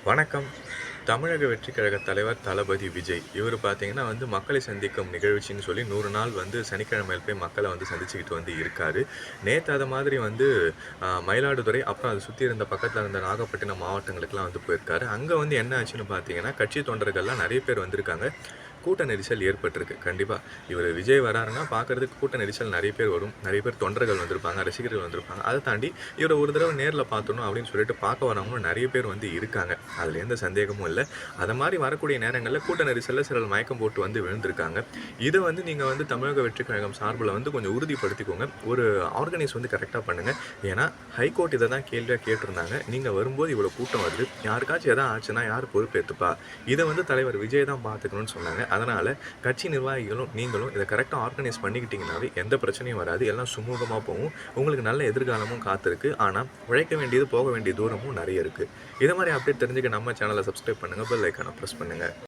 வணக்கம். தமிழக வெற்றிக் கழக தலைவர் தளபதி விஜய். இவரு பார்த்தீங்கன்னா மக்களை சந்திக்கும் நிகழ்ச்சின்னு சொல்லி 100 நாள் சனிக்கிழமையில போய் மக்கள சந்திச்சுக்கிட்டு இருக்காரு. நேத்து அத மாதிரி மயிலாடுதுறை, அப்புறம் அத சுத்தி இருந்த பக்கத்துல இருந்த நாகப்பட்டினம் மாவட்டங்களுக்குலாம் போயிருக்காரு. அங்க என்ன ஆச்சுன்னு பார்த்தீங்கன்னா, கட்சி தொண்டர்கள்லாம் நெறைய பேர் வந்திருக்காங்க. கூட்ட நெரிசல் ஏற்பட்டிருக்கு. கண்டிப்பா. இவரு விஜய் வராருன்னா பார்க்கறதுக்கு கூட்ட நெரிசல் நெறைய பேர் வரும். நெறைய பேர் தொண்டர்கள் வந்திருப்பாங்க, ரசிகர்கள் வந்திருப்பாங்க. அத தாண்டி இவர ஒரு தடவ நேர்ல பார்த்துடணும் அப்படின்னு சொல்லிட்டு பார்க்க வரவங்களும் நெறைய பேர் இருக்காங்க. அதுல எந்த சந்தேகமும் இல்ல. அத மாரி வரக்கூடிய நேரங்கள்ல கூட்ட நெரிசல்ல சிலர் மயக்கம் போட்டு விழுந்திருக்காங்க. இத நீங்க தமிழக வெற்றிக் கழகம் சார்புல கொஞ்சம் உறுதிப்படுத்திக்கோங்க. ஒரு ஆர்கனைஸ் கரெக்ட்டா பண்ணுங்க. ஏன்னா ஹைகோர்ட் இத தான் கேள்வியா கேட்டிருந்தாங்க. நீங்க வரும்போது இவ்வளோ கூட்டம் வருது. யாருக்காச்சும் எதா ஆச்சுன்னா யார் பொறுப்பேத்துப்பா? இத தலைவர் விஜய் தான் பார்த்துக்கணும்னு சொன்னாங்க. அதனால கட்சி நிர்வாகிகளும், நீங்களும் இத கரெக்ட்டா ஆர்கனைஸ் பண்ணிக்கிட்டீங்கனாவே எந்த பிரச்சனையும் வராது. எல்லாம் சுமூகமா போகும். உங்களுக்கு நல்ல எதிர்காலமும் காத்திருக்கு. ஆனா உழைக்க வேண்டியது, போக வேண்டிய தூரமும் நெறைய இருக்கு. இத மாரி அப்டேட் தெரிஞ்சுக்க நம்ம சேனல சப்ஸ்கிரைப் பண்ணுங்க. பெல் ஐகான பிரஸ் பண்ணுங்க.